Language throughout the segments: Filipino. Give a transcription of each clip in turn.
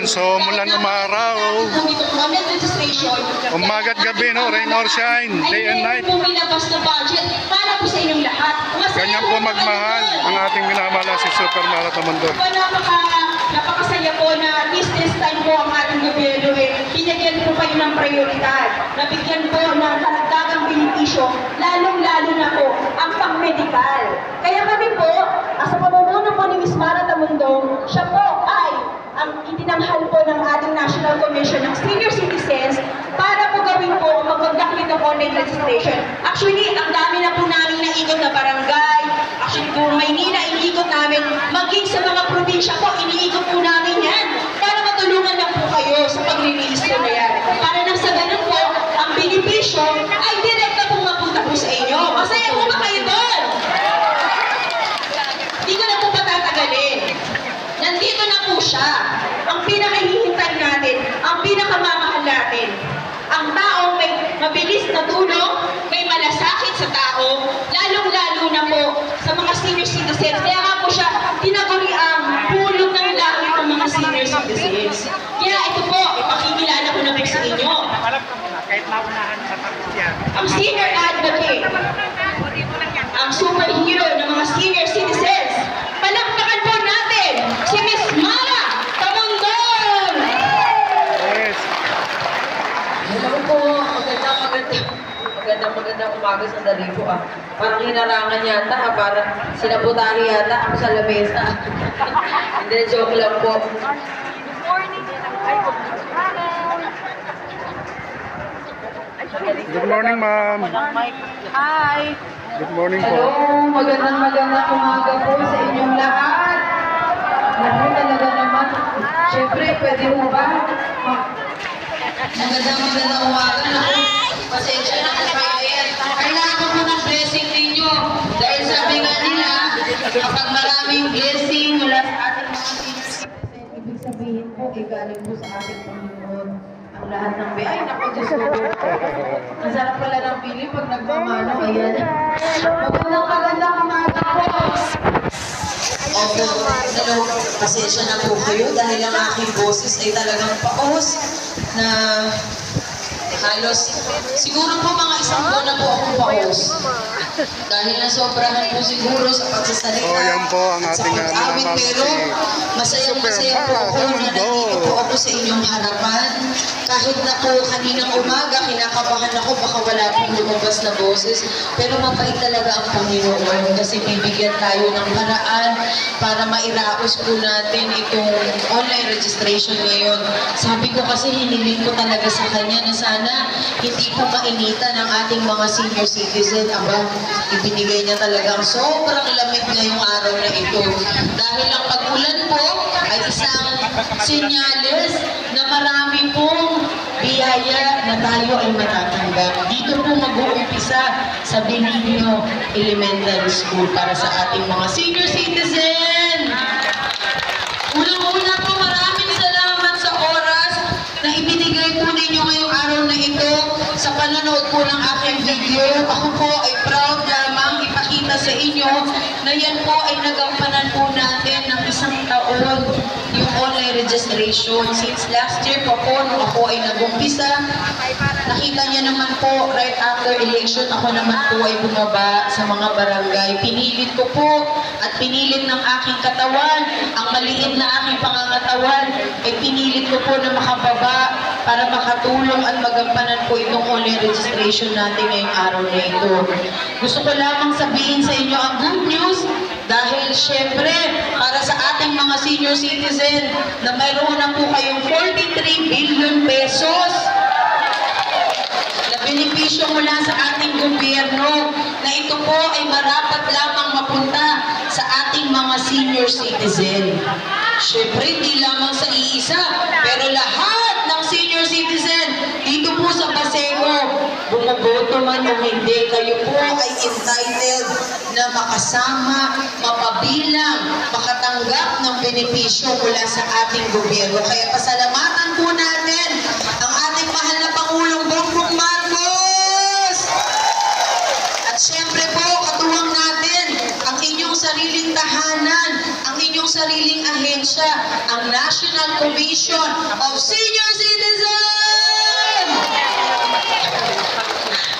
So mula ng araw, umaga't gabi, no, rain or shine, day and night. Ganyan po magmahal ang ating minamahal si Super Marathon Mundo. Napakasaya po na at least this time po ang ating gobyerno binigyan po kayo ng prioridad. Nabigyan po ng karagdagang benepisyo, lalong-lalo na po ang pang-medical. Kaya kami po, sa pamumuno po ni Ms. Mara Tamundong, siya po ay ang itinanghal po ng ating National Commission ng Senior Citizens para po gawin po mag-conduct ng online registration. Actually, ang dami na po namin naikot na barangay. Actually, kung Maynila, iniikot namin. Maging sa mga probinsya po, iniikot po namin yan. Para matulungan na po kayo sa pag-release na yan. Para nang sa ganun po, ang benepisyo ay direkta pong mapunta po sa inyo. Masaya po ba kayo doon? Hindi ko na po patatagalin. Nandito na po siya. Ang pinakahihintay natin, ang pinakamamahal natin. Ang taong may mabilis na tulong, may malasakit sa tao, lalong-lalo na po sa mga senior citizens. Kaya nga po siya tinaguri ang pulong ng langit ng mga senior citizens. Kaya ito po, ipakikilala ko na po sa inyo. Ang senior advocate, ang superhero ng mga senior citizens. Palakpakan po natin si Ms. Mara Tamundong! Yes. Hello po, magandang umaga sa dali po ah. Parang hinarangan yata, parang sinabutari yata ako sa lamesa. Hindi, joke lang po. Good morning, ma'am. Hi! Good morning po. Hello, magandang umaga po sa inyong lahat. Naku, talaga naman. Siyempre, pwede mo ba? Magandang umaga. Naku, pasensya na po kayo. Kailangan po ng blessing ninyo. Dahil sabi nga nila, kapag maraming blessing mula sa ating mga citizens, ibig sabihin po, galing po sa ating Panginoon. Ang lahat ng biyay, naku, Diyos ko. Ang sarap pala ng pili pag nagmamano. Ayan. Magandang umaga po. Opo, hello. Pasensya na po kayo dahil ang aking boses ay talagang paos na halos, siguro po mga isang buwan na po akong paos. Dahil nasobrahan po siguro sa pagsasalita yan po ang at sa ating pag-awit. Pero masayang po ako na nandito po ako sa inyong harapan. Kahit na po kaninang umaga, kinakabahan ako, baka wala pong lumabas na boses. Pero mabait talaga ang Panginoon kasi bibigyan tayo ng paraan para mairaos po natin itong online registration ngayon. Sabi ko kasi hiniling ko talaga sa Kanya na sana hindi po mainitan ang ating mga senior citizen. Aba, ibinigay niya talagang sobrang lamig ngayong araw na ito. Dahil ang pag-ulan po ay isang senyales na marami pong biyaya na tayo ay matatanggap. Dito po mag-uumpisa sa Benigno Elementary School para sa ating mga senior citizen. Unang-una po, maraming salamat sa oras na ibinigay po ninyo ngayong araw na ito sa panonood po ng aking video. Ako po ay proud lamang ipakita sa inyo na yan po ay nagampanan po natin ng isang taon yung online registration. Since last year po nung ako ay nag-umpisa, nakita niya naman po, right after election, ako naman po ay bumaba sa mga barangay. Pinilit ko po at pinilit ng aking katawan, ang maliit na aking pangangatawan, ay pinilit ko po na makababa para makatulong at magampanan po itong online registration natin ngayong araw na ito. Gusto ko lamang sabihin sa inyo ang good news dahil syempre para sa ating mga senior citizen na mayroon na po kayong 43 billion pesos na benepisyo mula sa ating gobyerno na ito po ay marapat lamang mapunta sa ating mga senior citizen. Syempre, di lamang sa iisa, pero lahat ng senior citizen dito po sa Pasego, bumoboto man o hindi, kayo po ay entitled na makasama, mapabilang, makatanggap ng benepisyo mula sa ating gobyerno. Kaya pasalamatan po natin ang ating mahal na Pangulong Bongbong Marcos! At syempre po, katuwang natin ang inyong sariling tahanan, ang inyong sariling ahensya, ang National National Commission of Senior Citizen!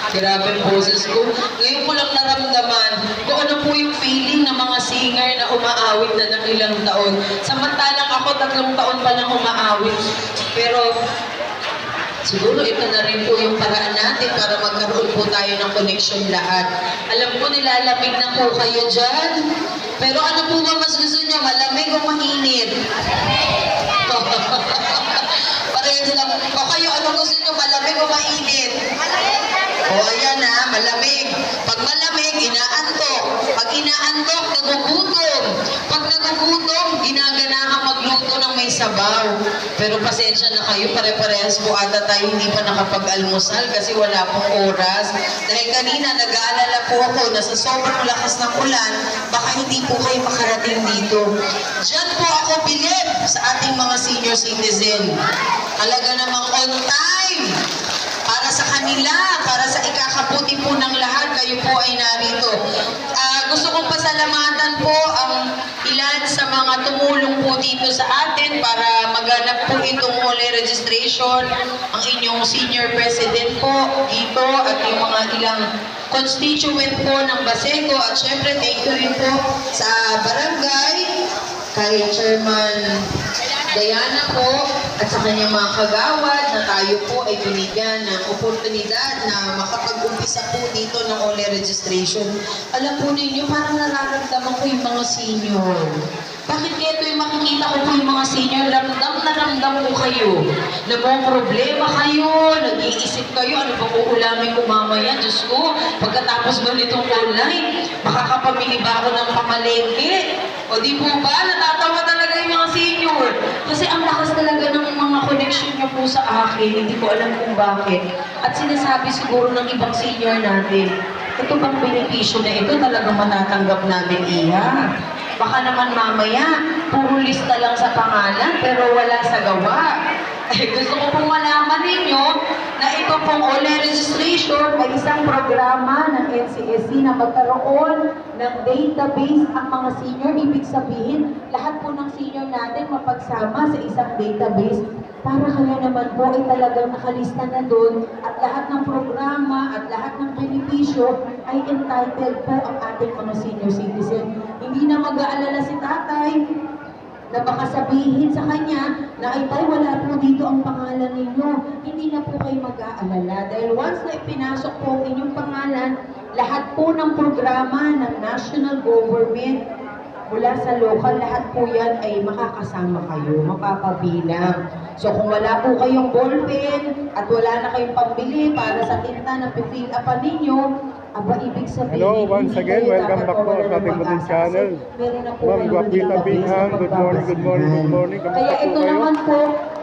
Grabe ang boses ko. Ngayon ko lang naramdaman kung ano po yung feeling ng mga singer na umaawit na ng ilang taon. Samantalang ako 3 taon pa lang umaawit. Pero siguro ito na rin po yung paraan natin para magkaroon po tayo ng connection lahat. Alam ko nilalamig na po kayo dyan. Pero ano po ba mas gusto nyo? Malamig o mainit? Parehas lang. O kayo, ano gusto nyo? Malamig o mainit? O ayan na, malamig. Pag malamig, inaantok. Pag inaantok, nagugutom. Pag nagugutom, ginaganahan magluto ng may sabaw. Pero pasensya na kayo, pare-parehas po ata tayo hindi pa nakapag-almusal kasi wala pong oras. Dahil kanina, nag-aalala po ako na sa sobrang lakas ng ulan, baka hindi po kayo makarating dito. Diyan po ako bilib sa ating mga senior citizen. Talaga namang on time. Para sa kanila, para sa ikakabuti po ng lahat, kayo po ay narito. Gusto kong pasalamatan po ang ilan sa mga tumulong po dito sa atin para maganap po itong muli registration. Ang inyong senior president po dito at yung mga ilang constituent po ng Baseco. At syempre, thank you rin po sa barangay, kay Chairman Diana po at sa kanyang mga kagawad na tayo po ay binigyan ng oportunidad na makapag-umpisa po dito ng OLE registration. Alam po ninyo, parang nararamdaman ko yung mga senior. Bakit kaya ito yung makikita ko po yung mga senior, ramdam na ramdam ko kayo. Na mga problema kayo, nag-iisip kayo, ano ba uulamin ko mamaya, Diyos ko, pagkatapos ba nitong online, makakapamili ba ako ng pamalengke? O di po ba, natatawa talaga yung mga senior. Kasi ang lakas talaga ng mga connection niyo po sa akin, hindi ko alam kung bakit. At sinasabi siguro ng ibang senior natin, ito bang benepisyo na ito talagang matatanggap namin, Iha? Baka naman mamaya, puro lista lang sa pangalan, pero wala sa gawa. Gusto ko pong malaman ninyo na ito pong OLE registration ay isang programa ng NCSC na magkaroon ng database ang mga senior. Ibig sabihin, lahat po ng senior natin mapagsama sa isang database para kayo naman po ay talagang nakalista na doon at lahat ng programa at lahat ng benepisyo ay entitled po ang ating mga senior citizen. Hindi na mag-aalala si tatay na baka sabihin sa kanya na ay tay, wala po dito ang pangalan ninyo. Hindi na po kayo mag-aalala. Dahil once na ipinasok po ang inyong pangalan, lahat po ng programa ng national government mula sa local, lahat po yan ay makakasama kayo, mapapabilang. So kung wala po kayong ballpen at wala na kayong pambili para sa tinta na pifill upan ninyo, aba ibig sabihin, Hello, once again, welcome back po sa ating munting channel. Ma'am Guapita Bingham, good morning, good morning, good morning. Kaya Kamusta po ito kayo? naman po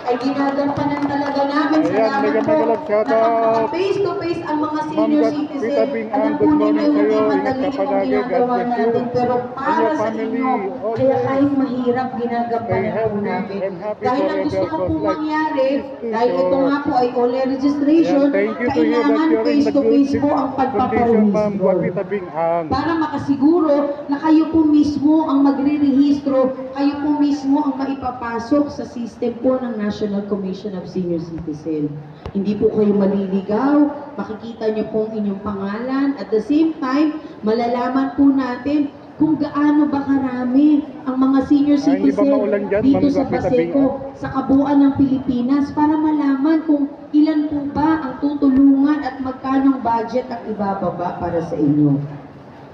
ay ginagampanan talaga namin. Ayan, Salamat mega po shout out. na face to face ang mga Ma'am senior Guapita citizen. Bingham, Alam po good ninyo morning hindi sa'yo. Ingat madali ka yung palagi. God ginagawa bless you. natin. Pero And para your sa family inyo, also. kaya kahit mahirap Stay ginagampanan po healthy namin. and happy Dahil ang forever. gusto ko po Cause like mangyari, this dahil is ito nga po ay OLE registration, Ayan, thank you to you that kailangan you're in face the to good face po ang condition, Ma'am pagpaparehistro. Guapita Bingham. Para makasiguro na kayo po mismo ang magre-rehistro, kayo po mismo ang maipapasok sa system po ng National Commission of Senior Citizen. Hindi po kayo maliligaw, makikita niyo po ang inyong pangalan. At the same time, malalaman po natin kung gaano ba karami ang mga senior Hindi ba citizen maulan dyan, dito Ma'am sa Guapita Baseco, sa kabuuan ng Pilipinas, para malaman kung ilan po ba ang tutulungan at magkano budget ang ibababa para sa inyo.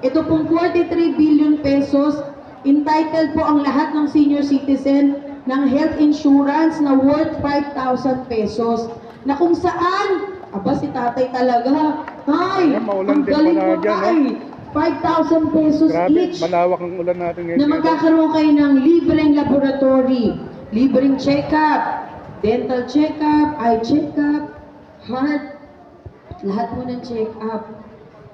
Ito pong 43 billion pesos, entitled po ang lahat ng senior citizen ng health insurance na worth 5,000 pesos. Na kung saan, aba si tatay talaga, ay, Ayan, maulan ang din galing pala mo dyan, tay, 5,000 pesos Grabe, each malawak ang ulan natin ngayon. na magkakaroon kayo ng libreng laboratory, libreng check-up, dental check-up, eye check-up, heart, lahat po ng check-up.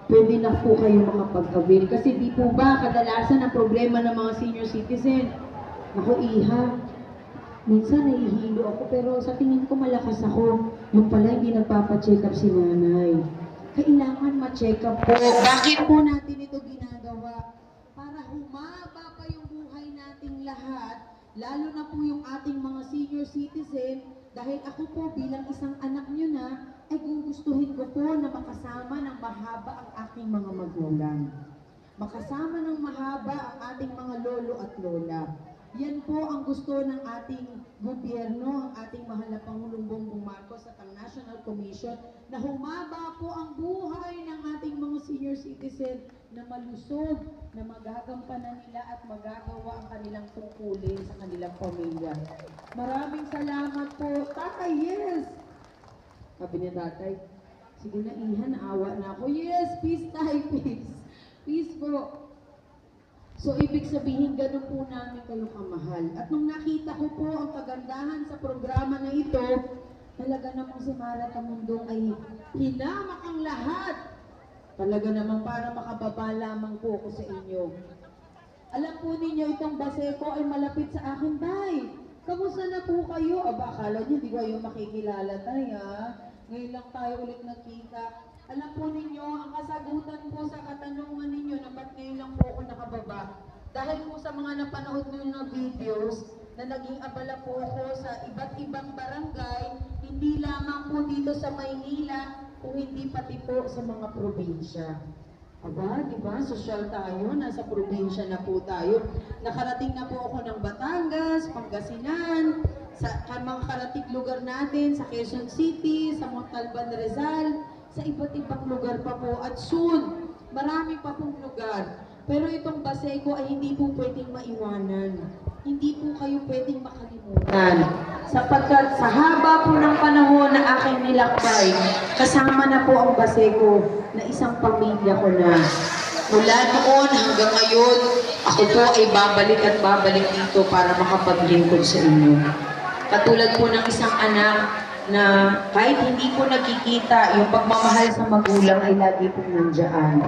Pwede na po kayo makapag-avail. Kasi di po ba kadalasan ang problema ng mga senior citizen? Ako, Iha, minsan nahihilo ako pero sa tingin ko malakas ako. Yung pala hindi nagpapacheck up si nanay. Kailangan ma-check up po. Bakit po natin ito ginagawa? Para humaba pa yung buhay nating lahat, lalo na po yung ating mga senior citizen, dahil ako po bilang isang anak nyo na, ay gugustuhin ko po na makasama ng mahaba ang aking mga magulang. Makasama ng mahaba ang ating mga lolo at lola. Yan po ang gusto ng ating gobyerno, ang ating mahal na Pangulong Bongbong Marcos at ang National Commission, na humaba po ang buhay ng ating mga senior citizen na malusog, na magagampanan nila at magagawa ang kanilang tungkulin sa kanilang pamilya. Maraming salamat po. Tatay, yes! Sabi niya tatay, sige na Ihan, naawa na ako. Yes, peace tayo, peace. Peace po. So, ibig sabihin, ganun po namin kayo kamahal. At nung nakita ko po ang kagandahan sa programa na ito, talaga namang si Mara Tamundong ay hinamak ang lahat. Talaga namang para makababa lamang po ako sa inyo. Alam po ninyo, itong Baseco ay malapit sa akin, Tay. Kamusta na po kayo? Aba, akala niyo, di kayo makikilala, Tay, ha? Ngayon lang tayo ulit nagkita. Alam po ninyo, ang kasagutan po sa katanungan ninyo na ba't ngayon lang po ako nakababa. Dahil po sa mga napanood nyo na videos, na naging abala po ako sa iba't ibang barangay, hindi lamang po dito sa Maynila, kung hindi pati po sa mga probinsya. Aba, di ba? Sosyal tayo, nasa probinsya na po tayo. Nakarating na po ako ng Batangas, Pangasinan, sa mga karating lugar natin, sa Quezon City, sa Montalban, Rizal, sa iba't ibang lugar pa po. At soon, marami pa pong lugar. Pero itong Baseco ay hindi po pwedeng maiwanan. Hindi po kayo pwedeng makalimutan. Sapagkat sa haba po ng panahon na aking nilakbay, kasama na po ang Baseco na isang pamilya ko na. Mula noon hanggang ngayon, ako po ay babalik at babalik dito para makapaglingkod sa inyo. Katulad po ng isang anak na kahit hindi ko nakikita, yung pagmamahal sa magulang ay lagi pong nandiyan.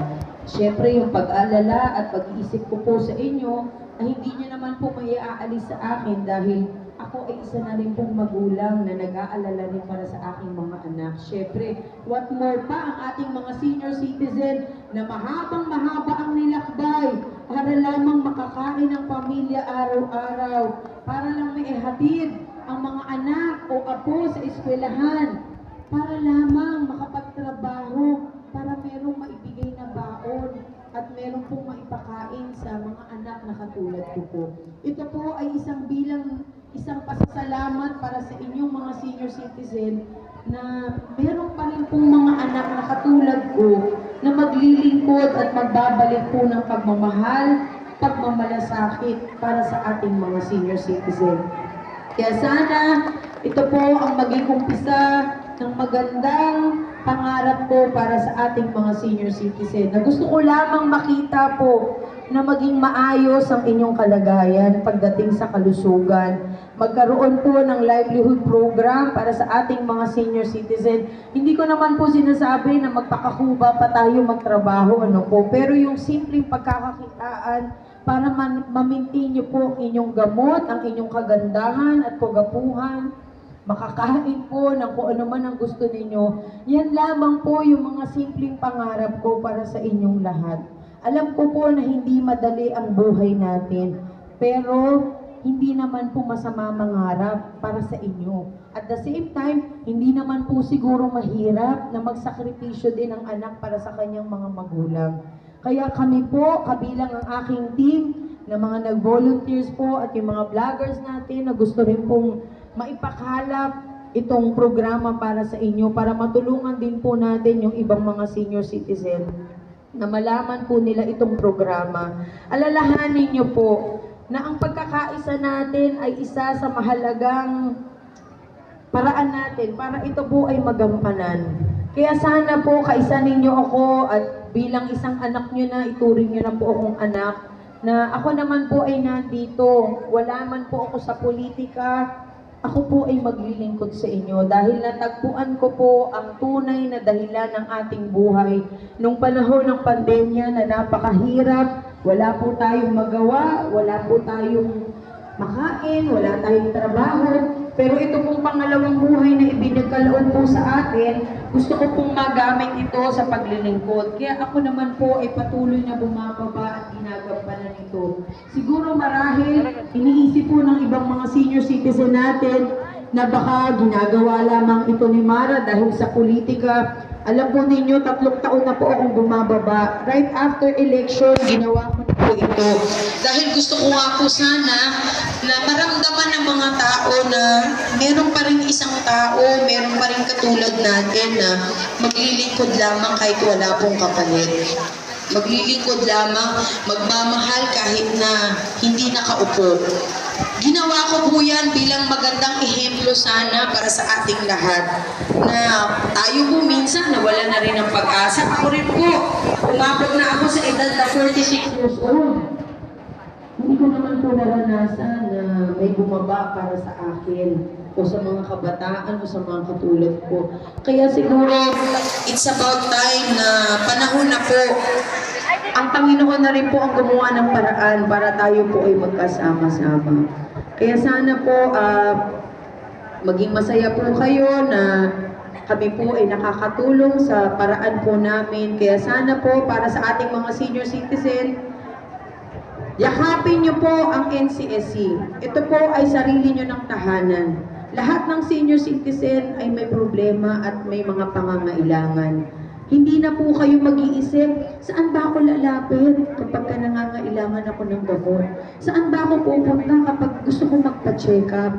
Siyempre, yung pag-alala at pag-iisip ko po sa inyo, ay hindi niyo naman po may aalis sa akin dahil ako ay isa na rin pong magulang na nag-aalala rin para sa aking mga anak. Siyempre, what more pa ang ating mga senior citizen na mahabang-mahaba ang nilakbay para lamang makakain ng pamilya araw-araw, para lang may ihatid ang mga anak o apo sa eskwelahan, para lamang makapagtrabaho, para merong maibigay na baon at meron pong maipakain sa mga anak na katulad ko po. Ito po ay isang pasasalamat para sa inyong mga senior citizen na meron pa rin pong mga anak na katulad ko na maglilingkod at magbabalik po ng pagmamahal, pagmamalasakit para sa ating mga senior citizen. Kaya sana ito po ang maging umpisa ng magandang pangarap ko para sa ating mga senior citizen. Na gusto ko lamang makita po na maging maayos ang inyong kalagayan pagdating sa kalusugan. Magkaroon po ng livelihood program para sa ating mga senior citizen. Hindi ko naman po sinasabi na magpakakuba pa tayo magtrabaho, ano po. Pero yung simpleng pagkakakitaan para ma-maintain nyo po ang inyong gamot, ang inyong kagandahan at kagapuhan, makakain po ng kung ano man ang gusto ninyo. Yan lamang po yung mga simpleng pangarap ko para sa inyong lahat. Alam ko po na hindi madali ang buhay natin, pero hindi naman po masama mangarap para sa inyo. At the same time, hindi naman po siguro mahirap na magsakripisyo din ang anak para sa kanyang mga magulang. Kaya kami po, kabilang ang aking team, na mga nag-volunteers po at yung mga vloggers natin na gusto rin pong maipakalap itong programa para sa inyo, para matulungan din po natin yung ibang mga senior citizen na malaman po nila itong programa. Alalahanin niyo po na ang pagkakaisa natin ay isa sa mahalagang paraan natin para ito po ay magampanan. Kaya sana po kaisa ninyo ako at bilang isang anak nyo na, ituring nyo na po akong anak, na ako naman po ay nandito. Wala man po ako sa politika, ako po ay maglilingkod sa inyo dahil natagpuan ko po ang tunay na dahilan ng ating buhay. Nung panahon ng pandemya na napakahirap, wala po tayong magawa, wala po tayong makain, wala tayong trabaho. Pero ito pong pangalawang buhay na ibinagkaloob po sa atin, gusto ko pong magamit ito sa paglilingkod. Kaya ako naman po ay patuloy na bumababa at ginagampanan ito. Siguro marahil iniisip po ng ibang mga senior citizen natin na baka ginagawa lamang ito ni Mara dahil sa politika. Alam po ninyo, 3 taon na po akong bumababa. Right after election, ginawa ko na po ito. Dahil gusto ko nga po sana na maramdaman ng mga tao na meron pa rin isang tao, meron pa rin katulad natin na maglilingkod lamang kahit wala pong kapalit. Maglilingkod lamang, magmamahal kahit na hindi nakaupo. Ginawa ko po yan bilang magandang ehemplo sana para sa ating lahat. Na tayo po minsan nawala na rin ng pag-asa. Ako rin po, umabot na ako sa edad na 46 years old. Hindi ko naman po naranasan na may bumaba para sa akin o sa mga kabataan o sa mga katulad ko. Kaya siguro, It's about time na panahon na po. ang Panginoon na rin po ang gumawa ng paraan para tayo po ay magkasama-sama. Kaya sana po, maging masaya po kayo na kami po ay nakakatulong sa paraan po namin. Kaya sana po, para sa ating mga senior citizen, yakapin niyo po ang NCSC. Ito po ay sarili niyo ng tahanan. Lahat ng senior citizen ay may problema at may mga pangangailangan. Hindi na po kayo mag-iisip, saan ba ako lalapit kapag ka nangangailangan ako ng gamot? Saan ba ako pupunta kapag gusto ko magpa-check up?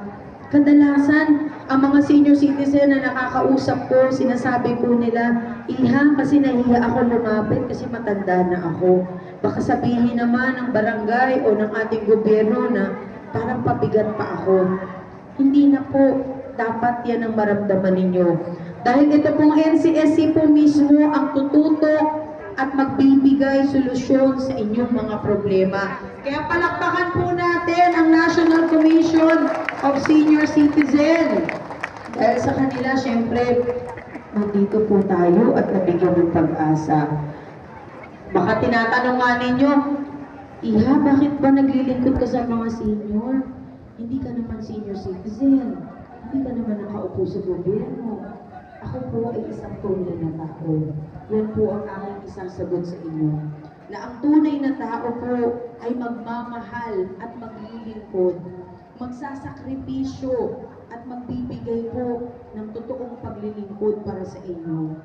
Kadalasan, ang mga senior citizen na nakakausap ko, sinasabi po nila, Iha, kasi nahiya ako lumapit kasi matanda na ako. Baka sabihin naman ng barangay o ng ating gobyerno na parang pabigat pa ako. Hindi na po, dapat yan ang maramdaman ninyo. Dahil ito pong NCSC po mismo ang tututok at magbibigay solusyon sa inyong mga problema. Kaya palakpakan po natin ang National Commission of Senior Citizen. Dahil sa kanila, syempre, nandito po tayo at nabigyan ng pag-asa. Baka tinatanong nga ninyo, Iha, bakit ba naglilingkod ka sa mga senior? Hindi ka naman senior citizen. Hindi ka naman nakaupo sa gobyerno. Ako po ay isang tunay na tao. Yan po ang aking isang sagot sa inyo. Na ang tunay na tao po ay magmamahal at maglilingkod, magsasakripisyo at magbibigay po ng totoong paglilingkod para sa inyo.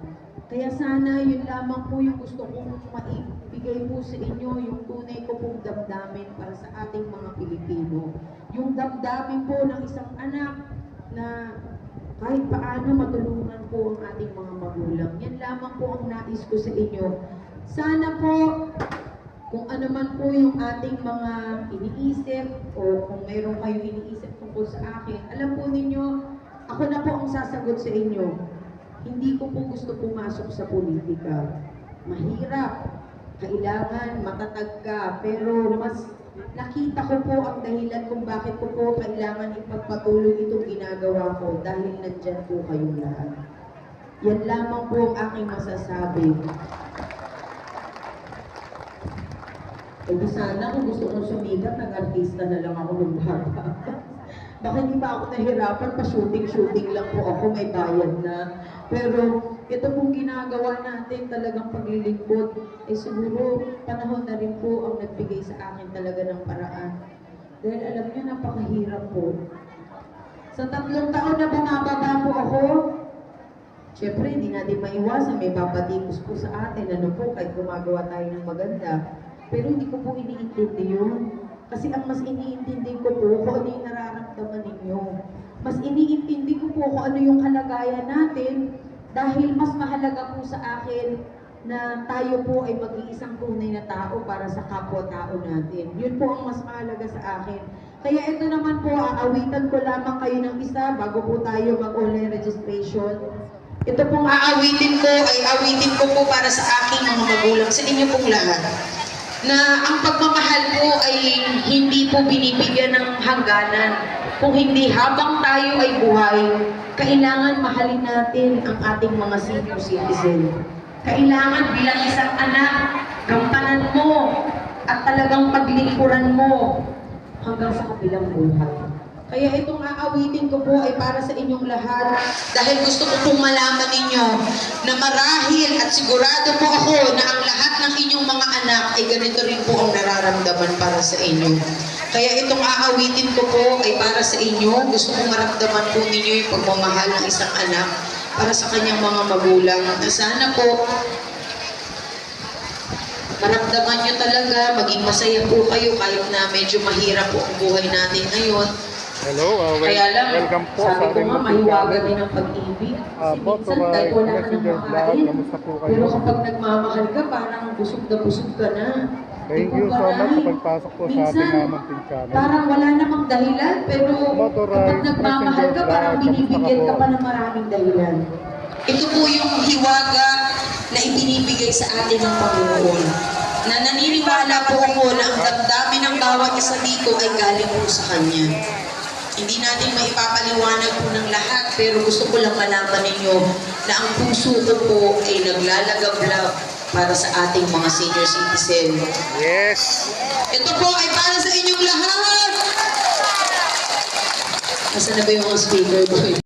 Kaya sana yun lamang po yung gusto kong maibigay po sa inyo, yung tunay ko pong damdamin para sa ating mga Pilipino. Yung damdamin po ng isang anak na kahit paano matulungan po ang ating mga magulang. Yan lamang po ang nais ko sa inyo. Sana po, kung ano man po yung ating mga iniisip o kung mayroon kayo iniisip tungkol sa akin, alam po ninyo, ako na po ang sasagot sa inyo. Hindi ko po gusto pumasok sa politika. Mahirap. Kailangan matatag ka. Pero mas nakita ko po ang dahilan kung bakit ko po kailangan ipagpatuloy itong ginagawa ko dahil nandyan po kayong lahat. Yan lamang po ang aking masasabi. E di sana kung gusto kong sumikat, nag-artista na lang ako ng bata. Baka hindi pa ako nahirapan, pa-shooting-shooting lang po ako, may bayad na. Pero ito pong ginagawa natin talagang paglilingkod, eh siguro panahon na rin po ang nagbigay sa akin talaga ng paraan. Dahil alam niyo, napakahirap po. Sa 3 taon na bumababa po ako, syempre hindi natin maiwasan, may papatikos po sa atin, ano po, kahit gumagawa tayo ng maganda. Pero hindi ko po iniintindi yun. Kasi ang mas iniintindi ko po kung ano yung nararamdaman ninyo. Mas iniintindi ko po kung ano yung kalagayan natin dahil mas mahalaga po sa akin na tayo po ay mag-iisang tunay na tao para sa kapwa-tao natin. Yun po ang mas mahalaga sa akin. Kaya ito naman po, aawitan ko lamang kayo ng isa bago po tayo mag-online registration. Ito pong Aawitin ko ay awitin ko po para sa aking mga magulang, sa inyo pong lahat. Na ang pagmamahal po ay hindi po binibigyan ng hangganan. Kung hindi habang tayo ay buhay, kailangan mahalin natin ang ating mga senior citizen. Kailangan bilang isang anak, gampanan mo at talagang paglingkuran mo hanggang sa kabilang buhay. Kaya itong aawitin ko po ay para sa inyong lahat. Dahil gusto ko pong malaman ninyo na marahil at sigurado po ako na ang lahat ng inyong mga anak ay ganito rin po ang nararamdaman para sa inyo. Kaya itong aawitin ko po ay para sa inyo. Gusto kong maramdaman po ninyo yung pagmamahal ng isang anak para sa kanyang mga magulang. Na sana po maramdaman nyo talaga, maging masaya po kayo kahit na medyo mahirap po ang buhay natin ngayon. Hello, Kaya lang, welcome po sa sabi ko ating nga, munting mahiwaga channel. din ang pag-ibig. Kasi Boto minsan, kahit wala ka ng Messenger Vlog, makain, kamusta po kayo? pero kapag nagmamahal ka, parang busog ka na. Thank you so much sa pagpasok po sa ating munting channel. Parang wala namang dahilan, pero Motorized kapag nagmamahal ka, Messenger parang Vlog, binibigyan kamusta ka ka pa po? ng maraming dahilan. Ito po yung hiwaga na ibinibigay sa atin ng Panginoon. Na naniniwala po ako na ang damdamin ng bawat isa dito ay galing po sa Kanya. Hindi natin maipapaliwanag po ng lahat, pero gusto ko lang malaman ninyo na ang puso ko po ay naglalagablab para sa ating mga senior citizen. Yes! Ito po ay para sa inyong lahat! Nasaan na ba yung mga speaker boy?